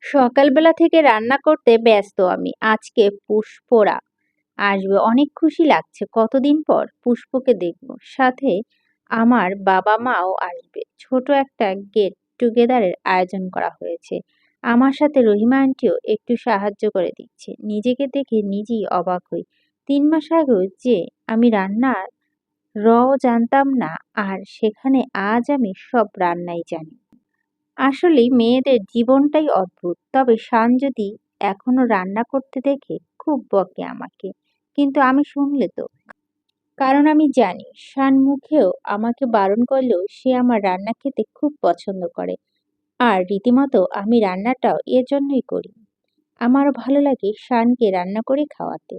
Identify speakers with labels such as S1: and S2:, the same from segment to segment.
S1: সকালবেলা থেকে রান্না করতে ব্যস্ত আমি। আজকে পুষ্পরা আসবে। অনেক খুশি লাগছে। কতদিন পর পুষ্পকে দেখব। সাথে আমার বাবা-মাও আসবে। ছোট একটা গেট টুগেদারের আয়োজন করা হয়েছে। আমার সাথে রহিমা আন্টিও একটু সাহায্য করে দিচ্ছে। নিজেকে দেখে নিজেই অবাক হই। ৩ মাস আগেও যে আমি রান্নার রও জানতাম না, আর সেখানে আজ আমি সব রান্নাই জানি। আসলেই মেয়েদের জীবনটাই অদ্ভুত। তবে শান যদি এখনো রান্না করতে দেখে খুব বকে আমাকে। কিন্তু আমি শুনলে তো। কারণ আমি জানি শান মুখেও আমাকে বারণ করলেও সে আমার রান্না খেতে খুব পছন্দ করে। আর রীতিমতো আমি রান্নাটাও এর জন্যই করি। আমারও ভালো লাগে শানকে রান্না করে খাওয়াতে।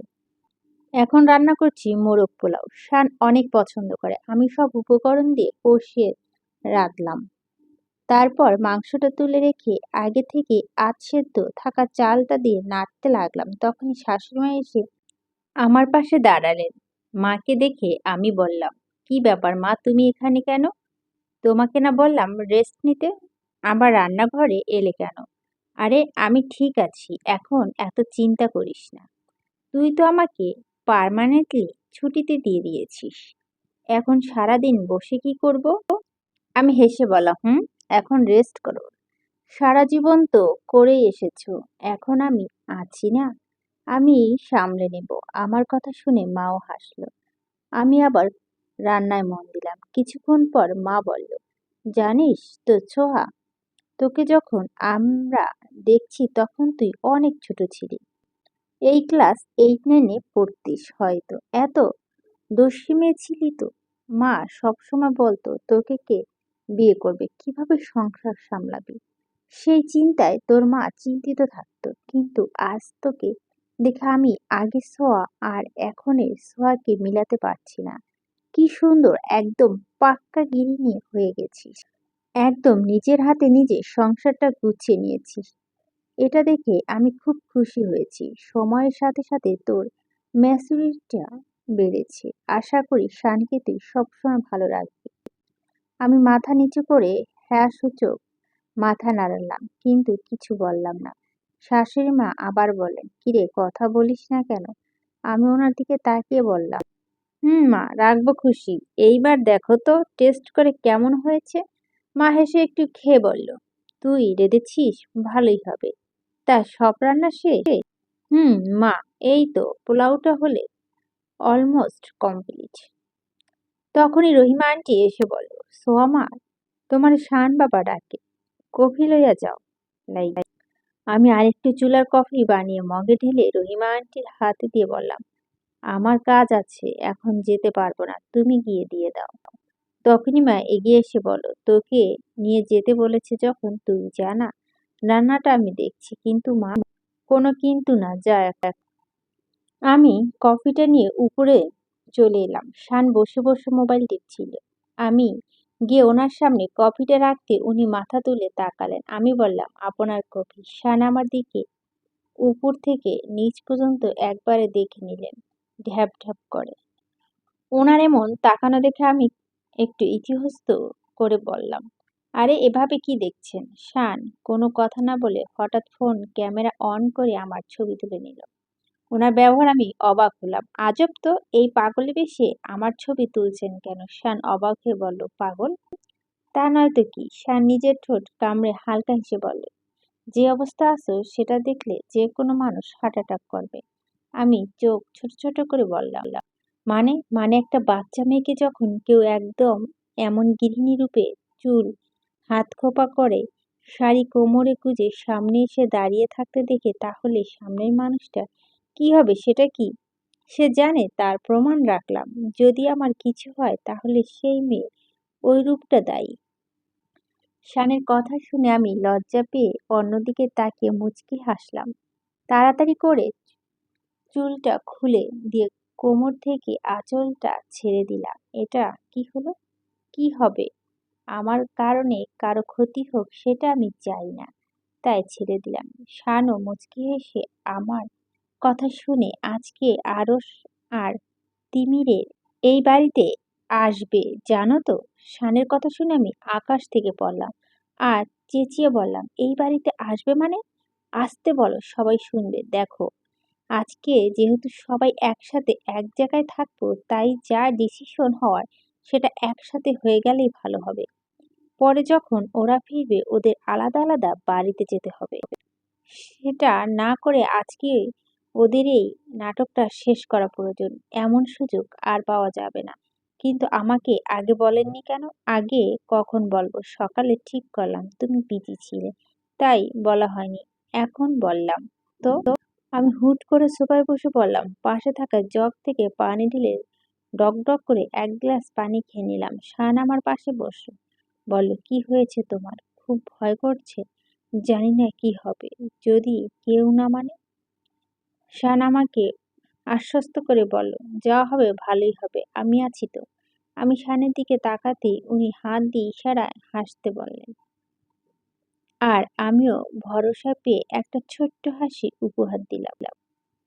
S1: এখন রান্না করছি মোরগ পোলাও। শান অনেক পছন্দ করে। আমি সব উপকরণ দিয়ে কষিয়ে রাখলাম। তারপর মাংসটা তুলে রেখে আগে থেকে আধ সেদ্ধ থাকা চালটা দিয়ে নাড়তে লাগলাম। তখনই শাশুড়িমা এসে আমার পাশে দাঁড়ালেন। মাকে দেখে আমি বললাম, কি ব্যাপার মা, তুমি এখানে কেন? তোমাকে না বললাম রেস্ট নিতে? আবার রান্নাঘরে এলে কেন? আরে আমি ঠিক আছি, এখন এত চিন্তা করিস না। তুই তো আমাকে পার্মানেন্টলি ছুটিতে দিয়ে দিয়েছিস। এখন সারাদিন বসে কি করব? আমি হেসে বললাম, এখন রেস্ট করো। সারা জীবন তো করেই এসেছো। এখন আমি আছি না, আমি সামলে নেব। আমার কথা শুনে মাও হাসলো। আমি আবার রান্নায় মন দিলাম। কিছুক্ষণ পর মা বলল, জানিস তো ছোহা, তোকে যখন আমরা দেখছি তখন তুই অনেক ছোট ছিলি। এই ক্লাস 8-9-এ পড়তিস হয়তো। এত দস্যি মেয়ে ছিলি তো। মা সবসময় বলতো তোকে কে বিয়ে করবে, কিভাবে সংসার সামলাবি। সেই চিন্তায় তোর মা চিন্তিত থাকতো। কিন্তু আজ তোকে দেখে আমি আগের সোয়া আর এখনের সোয়াকে মিলাতে পারছি না। কি সুন্দর, একদম পাক্কা গৃহিণী হয়ে গেছিস। একদম নিজের হাতে নিজে সংসারটা গুছিয়ে নিয়েছিস। এটা দেখে আমি খুব খুশি হয়েছি। সময়ের সাথে সাথে তোর ম্যাচুরিটিটা বেড়েছে। আশা করি শানকে তুই সবসময় ভালো রাখবি। আমি মাথা নিচু করে হ্যাঁ সূচক মাথা নাড়ালাম, কিন্তু কিছু বললাম না। শাশুড়ি মা আবার বলেন, কিরে কথা বলিস না কেন? আমি ওনার দিকে তাকিয়ে বললাম, মা, রাখবো খুশি। এইবার দেখো তো টেস্ট করে কেমন হয়েছে। মা হেসে একটু খেয়ে বলল, তুই রেঁধেছিস, ভালোই হবে। তা সব রান্না শেষ? হুম মা, এই তো পোলাওটা হলে অলমোস্ট কমপ্লিট। তখনই রহিমা আন্টি এসে বলল, সোহা মা, তোমার শান বাবা ডাকে, কফি লইয়া যাও। লাই আমি আরেকটু চুলার কফি বানিয়ে মগে ঢেলে রহিমা আন্টির হাতে দিয়ে বললাম, আমার কাজ আছে, এখন যেতে পারবো না, তুমি গিয়ে দিয়ে দাও। তখনই মা এগিয়ে এসে বলল, তোকে নিয়ে যেতে বলেছে যখন তুই যা না, রান্নাটা আমি দেখছি। কিন্তু মা, কোনো কিন্তু না, যা আমি কফিটা নিয়ে উপরে চলে এলাম। শান বসে বসে মোবাইল টিপছিল। আমি গিয়ে ওনার সামনে কফিটা রাখতে উনি মাথা তুলে তাকালেন। আমি বললাম, আপনার কফি। শান আমার দিকে উপর থেকে নিচ পর্যন্ত একবারে দেখে নিলেন, ঢ্যাপ ঢ্যাপ করে। ওনার এমন তাকানো দেখে আমি একটু ইতস্তত করে বললাম, আরে এভাবে কি দেখছেন? শান কোনো কথা না বলে হঠাৎ ফোন ক্যামেরা অন করে আমার ছবি তুলে নিল। ওনার ব্যবহার আমি অবাক হলাম। আজব তো, এই পাগলি বেশে আমার ছবি তুলছেন কেন? শান অবাক হয়ে বলল, পাগল? তা নয় তো কি। শান নিজের ঠোঁট কামড়ে হালকা হেসে বলল, যে অবস্থা আছো সেটা দেখলে যে কোনো মানুষ হার্ট অ্যাটাক করবে। আমি চোখ ছোট ছোট করে বললাম, মানে মানে একটা বাচ্চা মেয়েকে যখন কেউ একদম এমন গৃহিণী রূপে চুল হাত খোপা করে শাড়ি কোমরে গুজে সামনে এসে দাঁড়িয়ে থাকতে দেখে, তাহলে সামনের মানুষটা কি হবে সেটা কি সে জানে? তার প্রমাণ রাখলাম। যদি আমার কিছু হয় তাহলে সেই মেয়ে ওই রূপটা দায়ী। শানের কথা শুনে আমি লজ্জা পেয়ে অন্যদিকে তাকিয়ে মুচকি হাসলাম। তাড়াতাড়ি করে চুলটা খুলে দিয়ে কোমর থেকে আঁচলটা ছেড়ে দিলাম। এটা কি হলো? কি হবে? আমার কারণে কারো ক্ষতি হোক সেটা আমি চাই না, তাই ছেড়ে দিলাম। শানও মুচকি হেসে আমার কথা শুনে আজকে আরশ আর তিমিরের এই বাড়িতে আসবে জানো তো? শানের কথা শুনে আমি আকাশ থেকে পড়লাম আর চেঁচিয়ে বললাম, এই বাড়িতে আসবে মানে? আসতে বলো, সবাই শুনবে। দেখো, আজকে যেহেতু সবাই একসাথে এক জায়গায় থাকবো, তাই যা ডিসিশন হওয়ার সেটা একসাথে হয়ে গেলেই ভালো হবে। পরে যখন ওরা ফিরবে ওদের আলাদা আলাদা বাড়িতে যেতে হবে। সেটা না করে আজকে ওদের এই নাটকটা শেষ করা প্রয়োজন। এমন সুযোগ আর পাওয়া যাবে না। কিন্তু আমাকে আগে বলেননি কেন? আগে কখন বলবো? সকালে ঠিক করলাম তুমি বিজি ছিলে, তাই বলা হয়নি। এখন বললাম। তো আমি হুট করে সোফায় বসে পড়লাম। পাশে থাকা জগ থেকে পানি ঢেলে ডক ডক করে এক গ্লাস পানি খেয়ে নিলাম। শান আমার পাশে বসলো। বলল, কি হয়েছে তোমার? খুব ভয় করছে? জানি না কি হবে যদি কেউ না মানে। শান আমাকে আশ্বস্ত করে বলল, যা হবে ভালোই হবে, আমি আছি তো। আমি শানের দিকে তাকাতেই উনি হাত দিয়ে ইশারায় হাসতে বললেন। আর আমিও ভরসা পেয়ে একটা ছোট্ট হাসি উপহার দিলাম।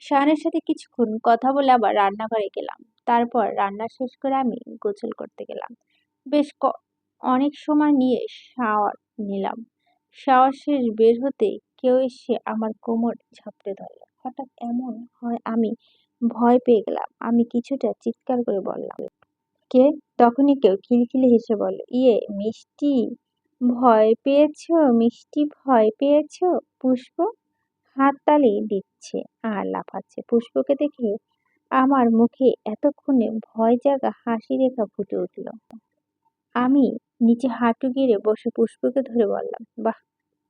S1: শানের সাথে কিছুক্ষণ কথা বলে আবার রান্নাঘরে গেলাম। তারপর রান্না শেষ করে আমি গোসল করতে গেলাম। বেশ অনেক সময় নিয়ে শাওয়ার নিলাম। শাওয়ার শেষ বের হতে কেউ এসে আমার কোমর ঝাপটে ধরল। হঠাৎ এমন হয় আমি ভয় পেয়ে গেলাম। আমি কিছুটা চিৎকার করে বললাম, কে? তখনই কেউ খিলখিলে হেসে বলল, ইয়ে মিষ্টি, ভয় পেয়েছো? মিষ্টি, ভয় পেয়েছো? পুষ্প হাততালি দিচ্ছে আর লাফাচ্ছে। পুষ্পকে দেখে আমার মুখে এতক্ষণে ভয় জাগা হাসি রেখা ফুটে উঠল। আমি নিচে হাঁটু গেড়ে বসে পুষ্পকে ধরে বললাম, বাহ,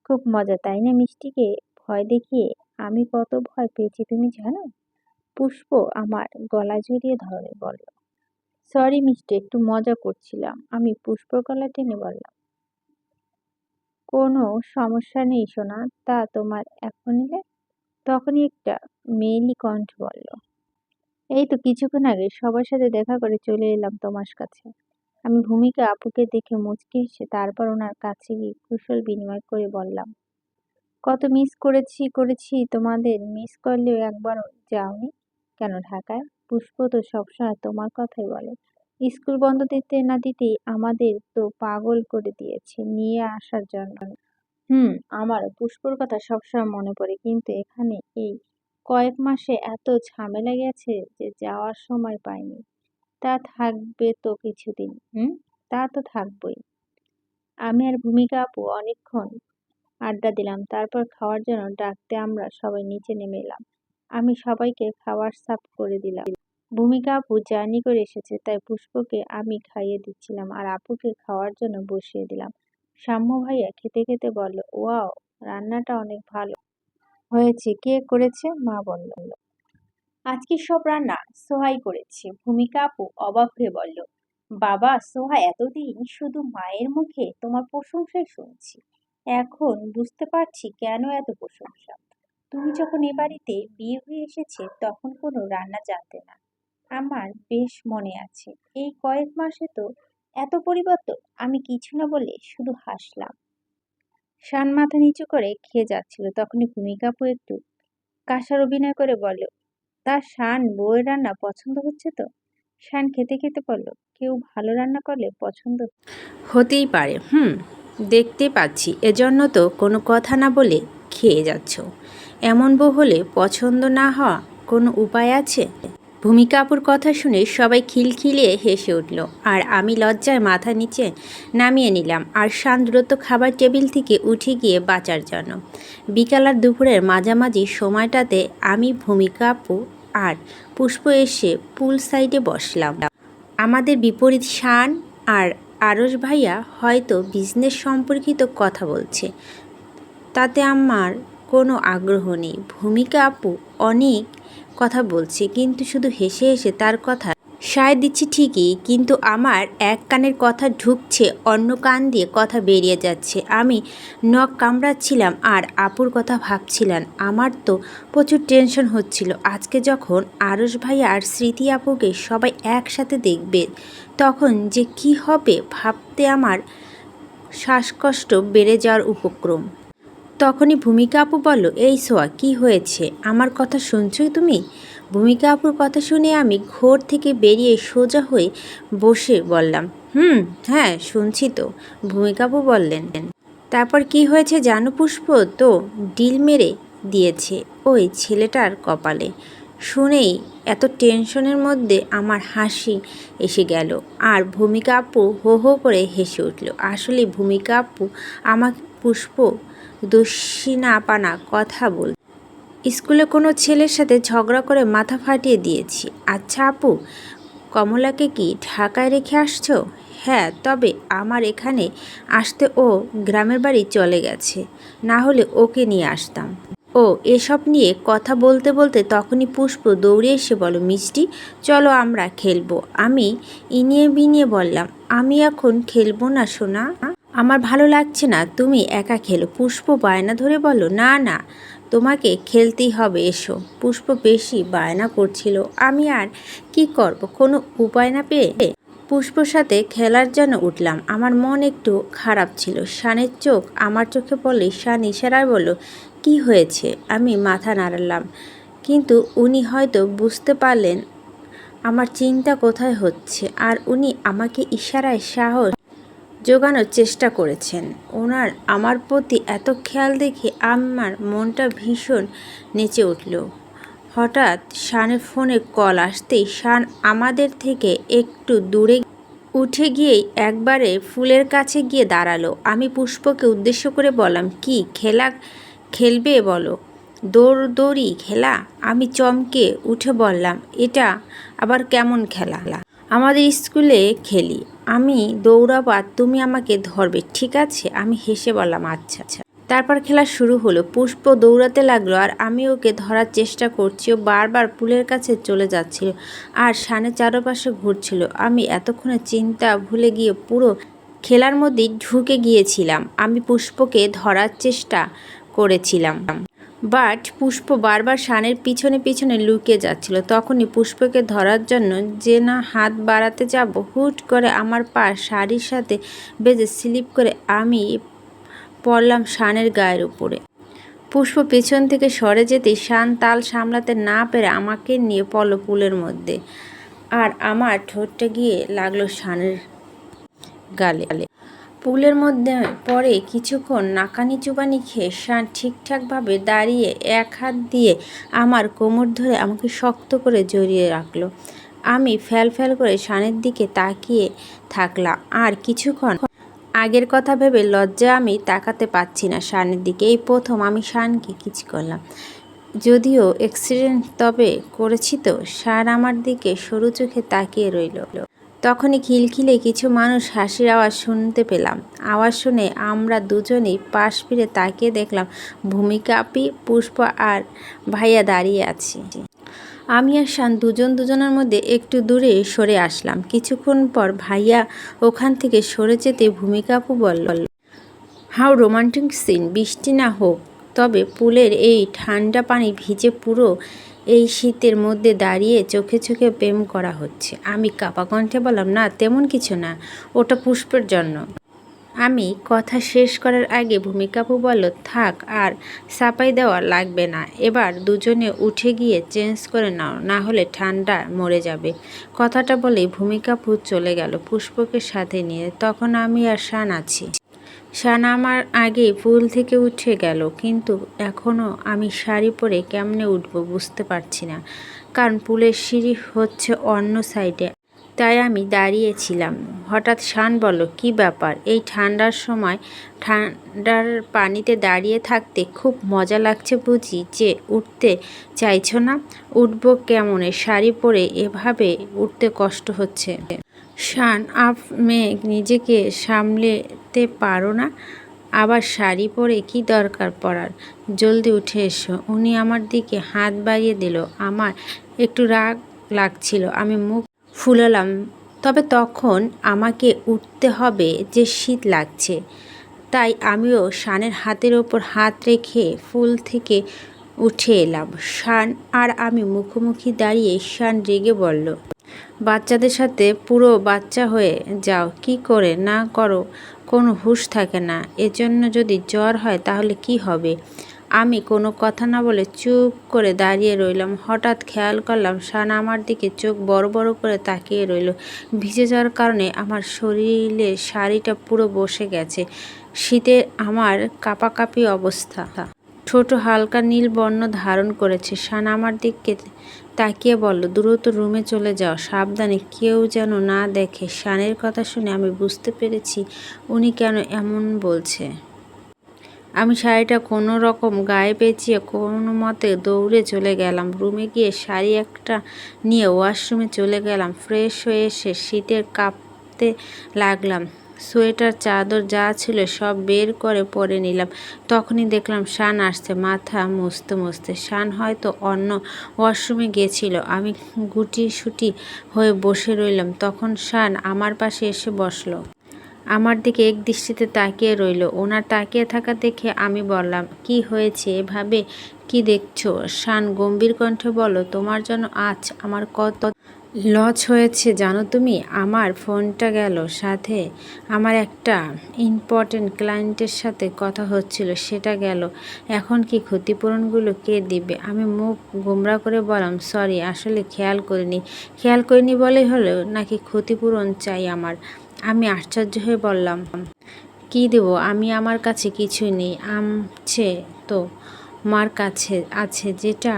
S1: খুব মজা তাই না? মিষ্টিকে ভয় দেখিয়ে আমি কত ভয় পেয়েছি তুমি জানো? পুষ্প আমার গলা জড়িয়ে ধরে বলল, সরি মিষ্টি, একটু মজা করছিলাম। আমি পুষ্পর গলা টেনে বললাম, কোনো সমস্যা নেই সোনা, তা তোমার এখন এলে? তখনই একটা মেয়েলি কণ্ঠ বলল, এই তো কিছুক্ষণ আগে সবার সাথে দেখা করে চলে এলাম তোমার কাছে। আমি ভূমিকা আপুকে দেখে মুচকি হেসে তারপর ওনার কাছে গিয়ে কুশল বিনিময় করে বললাম, কত মিস করেছি তোমাদের। মিস করলেও একবারও যাওনি কেন ঢাকায়? পুষ্প তো সবসময় তোমার কথাই বলে। স্কুল বন্ধ দিতে না দিতেই আমাদের তো পাগল করে দিয়েছে নিয়ে আসার জন্য। আমার পুষ্পর কথা সবসময় মনে পড়ে, কিন্তু এখানে এই কয়েক মাসে এত ঝামেলা গেছে যে যাওয়ার সময় পাইনি। তা থাকবে তো কিছুদিন। তা তো থাকবই। আমি আর ভূমিকা আপু অনেকক্ষণ আড্ডা দিলাম। তারপর খাওয়ার জন্য ডাকতে আমরা সবাই নিচে নেমে এলাম। আমি সবাইকে খাবার সার্ভ করে দিলাম। ভূমিকা আপু জার্নি করে এসেছে, তাই পুষ্পকে আমি খাইয়ে দিচ্ছিলাম আর আপুকে খাওয়ার জন্য বসিয়ে দিলাম। সাম্য ভাইয়া খেতে খেতে বলল, ওয়াও, রান্নাটা অনেক ভালো হয়েছে। কে করেছে? মা বলল, আজকে সব রান্না সোহাই করেছে। ভূমিকা আপু অবাক হয়ে বলল, বাবা, সোহা এতদিন শুধু মায়ের মুখে তোমার প্রশংসাই শুনছি, এখন বুঝতে পারছি কেন এত প্রশংসা। তুমি যখন এ বাড়িতে বিয়ে হয়ে এসেছে তখন কোনো রান্না জানতে না। আমার বেশ মনে আছে। এই কয়েক মাসে তো এত পরিবর্তন। আমি কিছু না বলে শুধু হাসলাম। শান মাথা নিচু করে খেয়ে যাচ্ছিল। তখনই ভূমিকা আপু একটু কাঁসার অভিনয় করে বলল, তার শান বউয়ের রান্না পছন্দ হচ্ছে তো? শান খেতে খেতে বলল, কেউ ভালো রান্না করলে পছন্দ
S2: হতেই পারে। দেখতে পাচ্ছি, এজন্য তো কোনো কথা না বলে খেয়ে যাচ্ছ। এমন বউ হলে পছন্দ না হওয়া কোনো উপায় আছে? ভূমিকা আপুর কথা শুনে সবাই খিলখিলিয়ে হেসে উঠল আর আমি লজ্জায় মাথা নিচে নামিয়ে নিলাম আর শান দ্রুত খাবার টেবিল থেকে উঠে গিয়ে বাঁচার জন্য। বিকাল আর দুপুরের মাঝামাঝি সময়টাতে আমি, ভূমিকা আপু আর পুষ্প এসে পুল সাইডে বসলাম। আমাদের বিপরীত শান আর আরশ ভাইয়া হয়তো বিজনেস সম্পর্কিত কথা বলছে, তাতে আমার কোনো আগ্রহ নেই। ভূমিকা আপু অনেক কথা বলছে, কিন্তু শুধু হেসে হেসে তার কথা সায় দিচ্ছি ঠিকই, কিন্তু আমার এক কানের কথা ঢুকছে, অন্য কান দিয়ে কথা বেরিয়ে যাচ্ছে। আমি নখ কামড়াচ্ছিলাম আর আপুর কথা ভাবছিলাম। আমার তো প্রচুর টেনশন হচ্ছিল। আজকে যখন আরশ ভাইয়া আর স্মৃতি আপুকে সবাই একসাথে দেখবে তখন যে কি হবে ভাবতে আমার শ্বাসকষ্ট বেড়ে যাওয়ার উপক্রম। তখনই ভূমিকা আপু বলল, এই সোয়া, কি হয়েছে? আমার কথা শুনছই তুমি? ভূমিকা আপুর কথা শুনে আমি ঘোর থেকে বেরিয়ে সোজা হয়ে বসে বললাম, হ্যাঁ শুনছি তো। ভূমিকা আপু বললেন, তারপর কি হয়েছে জানো পুষ্প? তো ডিল মেরে দিয়েছে ওই ছেলেটার কপালে। শুনেই এত টেনশনের মধ্যে আমার হাসি এসে গেল, আর ভূমিকা আপু হো হো করে হেসে উঠল। আসলে ভূমিকা আপু আমাকে পুষ্প দোষিনাপানা কথা বল, স্কুলে কোনো ছেলের সাথে ঝগড়া করে মাথা ফাটিয়ে দিয়েছি। আচ্ছা আপু, কমলাকে কি ঢাকায় রেখে আসছো? হ্যাঁ, তবে আমার এখানে আসতে ও গ্রামের বাড়ি চলে গেছে, না হলে ওকে নিয়ে আসতাম। ও এসব নিয়ে কথা বলতে বলতে তখনই পুষ্প দৌড়ে এসে বলো, মিষ্টি চলো আমরা খেলবো। আমি ইনিয়ে বিনিয়ে বললাম, আমি এখন খেলবো না সোনা, আমার ভালো লাগছে না, তুমি একা খেলো। পুষ্প বায়না ধরে বলল, না না, তোমাকে খেলতেই হবে, এসো। পুষ্প বেশি বায়না করছিল, আমি আর কি করব, কোনো উপায় না পেয়ে পুষ্পর সাথে খেলার জন্য উঠলাম। আমার মন একটু খারাপ ছিল। শানের চোখ আমার চোখে পড়লে শান ইশারায় বলল, কি হয়েছে? আমি মাথা নাড়ালাম, কিন্তু উনি হয়তো বুঝতে পারলেন আমার চিন্তা কোথায় হচ্ছে, আর উনি আমাকে ইশারায় সাহস জোগানোর চেষ্টা করেছেন। ওনার আমার প্রতি এত খেয়াল দেখে আমার মনটা ভীষণ নেচে উঠল। হঠাৎ শানের ফোনে কল আসতেই শান আমাদের থেকে একটু দূরে উঠে গিয়েই একবারে ফুলের কাছে গিয়ে দাঁড়ালো। আমি পুষ্পকে উদ্দেশ্য করে বললাম, কি খেলা খেলবে বলো? দৌড়দৌড়ি খেলা? আমি চমকে উঠে বললাম, এটা আবার কেমন খেলা? আমাদের স্কুলে খেলি, আমি দৌড়াবো আর তুমি আমাকে ধরবে, ঠিক আছে? আমি হেসে বললাম, আচ্ছা আচ্ছা। তারপর খেলা শুরু হলো। পুষ্প দৌড়াতে লাগলো আর আমি ওকে ধরার চেষ্টা করছি। ও বারবার পুলের কাছে চলে যাচ্ছিল আর শানের চারপাশে ঘুরছিল। আমি এতক্ষণে চিন্তা ভুলে গিয়ে পুরো খেলার মধ্যেই ঢুকে গিয়েছিলাম। আমি পুষ্পকে ধরার চেষ্টা করেছিলাম, বাট পুষ্প বারবার শানের পিছনে পিছনে লুকিয়ে যাচ্ছিল। তখনই পুষ্পকে ধরার জন্য যে না হাত বাড়াতে যাব, হুট করে আমার পা শাড়ির সাথে বেজে স্লিপ করে আমি পড়লাম শানের গায়ের উপরে। পুষ্প পেছন থেকে সরে যেতেই শান তাল সামলাতে না পেরে আমাকে নিয়ে পড়ল পুলের মধ্যে, আর আমার ঠোঁটটা গিয়ে লাগলো শানের গালে। পুলের মধ্যে পরে কিছুক্ষণ নাকানি চুবানি খেয়ে শান ঠিকঠাকভাবে দাঁড়িয়ে এক হাত দিয়ে আমার কোমর ধরে আমাকে শক্ত করে জড়িয়ে রাখলো। আমি ফ্যাল ফ্যাল করে শানের দিকে তাকিয়ে থাকলাম, আর কিছুক্ষণ আগের কথা ভেবে লজ্জা আমি তাকাতে পারছি না শানের দিকে। এই প্রথম আমি শানকে কিস করলাম, যদিও অ্যাক্সিডেন্ট তবে করেছি তো। শান আমার দিকে সরু চোখে তাকিয়ে রইল। তখনই খিলখিলে কিছু মানুষ হাসির আওয়াজ শুনতে পেলাম। আওয়াজ শুনে আমরা দুজনেই পাশ ফিরে তাকিয়ে দেখলাম ভূমিকা আপি, পুষ্প আর ভাইয়া দাঁড়িয়ে আছি। আমি আর শান দুজনের মধ্যে একটু দূরে সরে আসলাম। কিছুক্ষণ পর ভাইয়া ওখান থেকে সরে যেতে ভূমিকা আপু বলল, হাউ রোমান্টিক সিন, বৃষ্টি না হোক, তবে পুলের এই ঠান্ডা পানি ভিজে পুরো এই শীতের মধ্যে দাঁড়িয়ে চোখে চোখে প্রেম করা হচ্ছে। আমি কাঁপা কণ্ঠে বললাম, না তেমন কিছু না, ওটা পুষ্পের জন্য। আমি কথা শেষ করার আগে ভূমিকা আপু বলল, থাক আর সাপাই দেওয়া লাগবে না, এবার দুজনে উঠে গিয়ে চেঞ্জ করে নাও, না হলে ঠান্ডা মরে যাবে। কথাটা বলেই ভূমিকা আপু চলে গেল পুষ্পকে সাথে নিয়ে। তখন আমি আর শান আছি। শান আমার আগে পুল থেকে উঠে গেল, কিন্তু এখনও আমি শাড়ি পরে কেমনে উঠবো বুঝতে পারছি না, কারণ পুলের সিঁড়ি হচ্ছে অন্য সাইডে, তাই আমি দাঁড়িয়েছিলাম। হঠাৎ শান বলল, কি ব্যাপার, এই ঠান্ডার সময় ঠান্ডার পানিতে দাঁড়িয়ে থাকতে খুব মজা লাগছে বুঝি, যে উঠতে চাইছো না? উঠবো কেমনে, শাড়ি পরে এভাবে উঠতে কষ্ট হচ্ছে। শান আপ মেয়ে, নিজেকে সামলেতে পারো না? আবার শাড়ি পরে কি দরকার পরার, জলদি উঠে এসো। উনি আমার দিকে হাত বাড়িয়ে দিল। আমার একটু রাগ লাগছিল, আমি মুখ ফুলালাম, তবে তখন আমাকে উঠতে হবে যে শীত লাগছে, তাই আমিও শানের হাতের ওপর হাত রেখে ফুল থেকে উঠে এলাম। শান আর আমি মুখোমুখি দাঁড়িয়ে শান রেগে বলল, বাচ্চাদের সাথে পুরো বাচ্চা হয়ে যাও, কি করে না করো কোনো হুঁশ থাকে না, এজন্য যদি জ্বর হয় তাহলে কি হবে? আমি কোনো কথা না বলে চুপ করে দাঁড়িয়ে রইলাম। হঠাৎ খেয়াল করলাম শান আমার দিকে চোখ বড় বড় করে তাকিয়ে রইল। ভিজে যাওয়ার কারণে আমার শরীরে শাড়িটা পুরো বসে গেছে, শীতে আমার কাঁপাকাঁপি অবস্থা। ছোট হালকা নীল বর্ণ ধারণ করেছে। শান আমার দিকে তাকিয়ে বলল, দ্রুত রুমে চলে যাও, সাবধানে, কেউ যেন না দেখে। শানের কথা শুনে আমি বুঝতে পেরেছি উনি কেন এমন বলছে। আমি শাড়িটা কোনো রকম গায়ে পেঁচিয়ে কোনো মতে দৌড়ে চলে গেলাম রুমে। গিয়ে শাড়ি একটা নিয়ে ওয়াশরুমে চলে গেলাম। ফ্রেশ হয়ে এসে শীতের কাঁপতে লাগলাম। সোয়েটার চাদর যা ছিল সব বের করে পরে নিলাম। তখনই দেখলাম শান আসছে মাথা মুছতে। শান হয়তো অন্য ওয়াশরুমে গিয়েছিল। আমি গুটিসুটি হয়ে বসে রইলাম। তখন শান আমার পাশে এসে বসলো। আমার দিকে এক দৃষ্টিতে তাকিয়ে রইল। ওনার তাকিয়ে থাকা দেখে আমি বললাম, কি হয়েছে, এভাবে কি দেখছো? শান গম্ভীর কণ্ঠে বলল, তোমার জন্য আজ আমার কত লস হয়েছে জানো তুমি? আমার ফোনটা গেল, সাথে আমার একটা ইম্পর্টেন্ট ক্লায়েন্টের সাথে কথা হচ্ছিল, সেটা গেল। এখন কি ক্ষতিপূরণগুলো কে দিবে? আমি মুখ গোমরা করে বললাম, সরি, আসলে খেয়াল করিনি বলেই হলো নাকি ক্ষতিপূরণ চাই আমার? আমি আশ্চর্য হয়ে বললাম, কি দেব আমি? আমার কাছে কিছুই নেই। আছে তো মার কাছে আছে, যেটা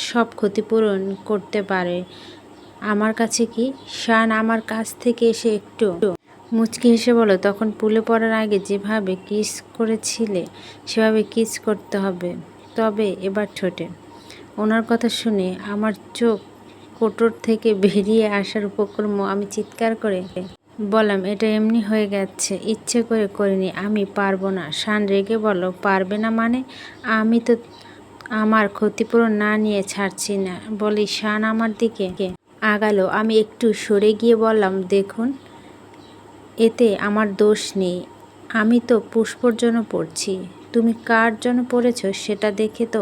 S2: সব ক্ষতিপূরণ করতে পারে। আমার কাছে কি? শান আমার কাছ থেকে এসে একটু মুচকি হেসে বলো, তখন পুলে পড়ার আগে যেভাবে কিস করেছিলে সেভাবে কিস করতে হবে, তবে এবার ঠোঁটে। ওনার কথা শুনে আমার চোখ কোটর থেকে বেরিয়ে আসার উপক্রম। আমি চিৎকার করে বললাম, এটা এমনি হয়ে গেছে, ইচ্ছে করে করিনি, আমি পারবো না। শান রেগে বলল, পারবে না মানে? আমি তো আমার ক্ষতিপূরণ না নিয়ে ছাড়ছি না বলি শান আমার দিকে আগালো। আমি একটু সরে গিয়ে বললাম, দেখুন, এতে আমার দোষ নেই। আমি তো পুষ্পর জন্য পড়ছি। তুমি কার জন্য পড়েছ সেটা দেখে তো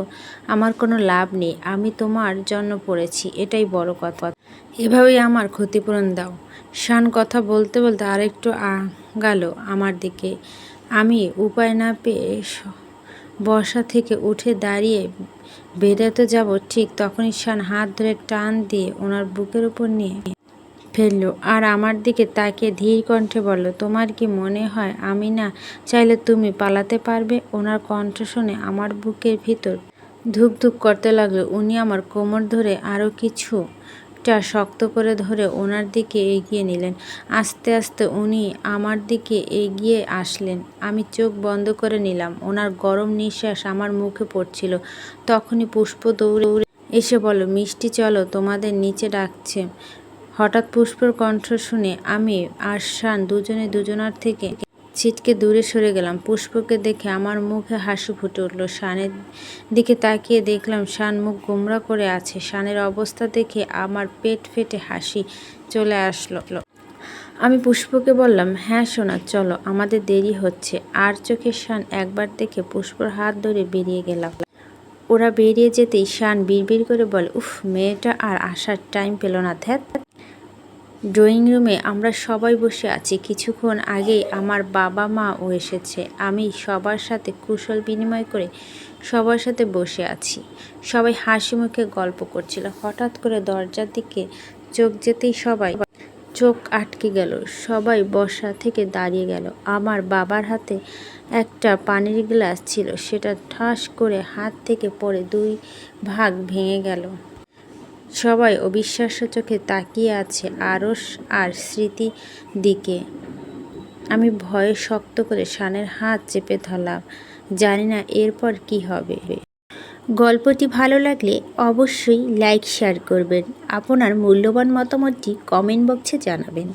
S2: আমার কোনো লাভ নেই। আমি তোমার জন্য পড়েছি, এটাই বড় কথা। এভাবেই আমার ক্ষতিপূরণ দাও। শান কথা বলতে বলতে আরেকটু আগালো আমার দিকে। আমি উপায় না পেয়ে বসা থেকে উঠে দাঁড়িয়ে বেরোতে যাব, ঠিক তখনই শান হাত ধরে টান দিয়ে ওনার বুকের উপর নিয়ে ফেললো আর আমার দিকে তাকিয়ে ধীর কণ্ঠে বলল, তোমার কি মনে হয় আমি না চাইলে তুমি পালাতে পারবে? ওনার কণ্ঠ শুনে আমার বুকের ভিতর ধুকধুক করতে লাগলো। উনি আমার কোমর ধরে আরও কিছুটা শক্ত করে ধরে ওনার দিকে এগিয়ে নিলেন। আস্তে আস্তে উনি আমার দিকে এগিয়ে আসলেন। আমি চোখ বন্ধ করে নিলাম। ওনার গরম নিঃশ্বাস আমার মুখে পড়ছিল। তখনই পুষ্প দৌড়ে এসে বলল, মিষ্টি চলো, তোমাদের নিচে ডাকছে। হঠাৎ পুষ্পর কণ্ঠ শুনে আমি আর শান দুজনে দুজনার থেকে ছিটকে দূরে সরে গেলাম। পুষ্পকে দেখে আমার মুখে হাসি ফুটে উঠল। শানের দিকে তাকিয়ে দেখলাম শান মুখ গোমরা করে আছে। শানের অবস্থা দেখে আমার পেট ফেটে হাসি চলে আসলো। আমি পুষ্পকে বললাম, হ্যাঁ সোনা, চলো, আমাদের দেরি হচ্ছে। আর চোখে শান একবার দেখে পুষ্পর হাত ধরে বেরিয়ে গেলাম। ওরা বেরিয়ে যেতেই শান বিড়বিড় করে বলে, উফ, মেয়েটা আর আসার টাইম পেল না, ধ্যাত। ড্রয়িং রুমে আমরা সবাই বসে আছি। কিছুক্ষণ আগেই আমার বাবা মাও এসেছে। আমি সবার সাথে কুশল বিনিময় করে সবার সাথে বসে আছি। সবাই হাসি মুখে গল্প করছিল। হঠাৎ করে দরজার দিকে চোখ যেতেই সবাই চোখ আটকে গেল। সবাই বসা থেকে দাঁড়িয়ে গেল। আমার বাবার হাতে একটা পানির গ্লাস ছিল, সেটা ঠাস করে হাত থেকে পড়ে 2 ভাগ ভেঙে গেল। সবাই অবিশ্বাস্য চোখে তাকিয়ে আছে আরশ আর স্মৃতি দিকে। আমি ভয়ে শক্ত করে শানের হাত চেপে ধরলাম। জানি না এরপর কি হবে। গল্পটি ভালো লাগলে অবশ্যই লাইক শেয়ার করবেন। আপনার মূল্যবান মতামতটি কমেন্ট বক্সে জানাবেন।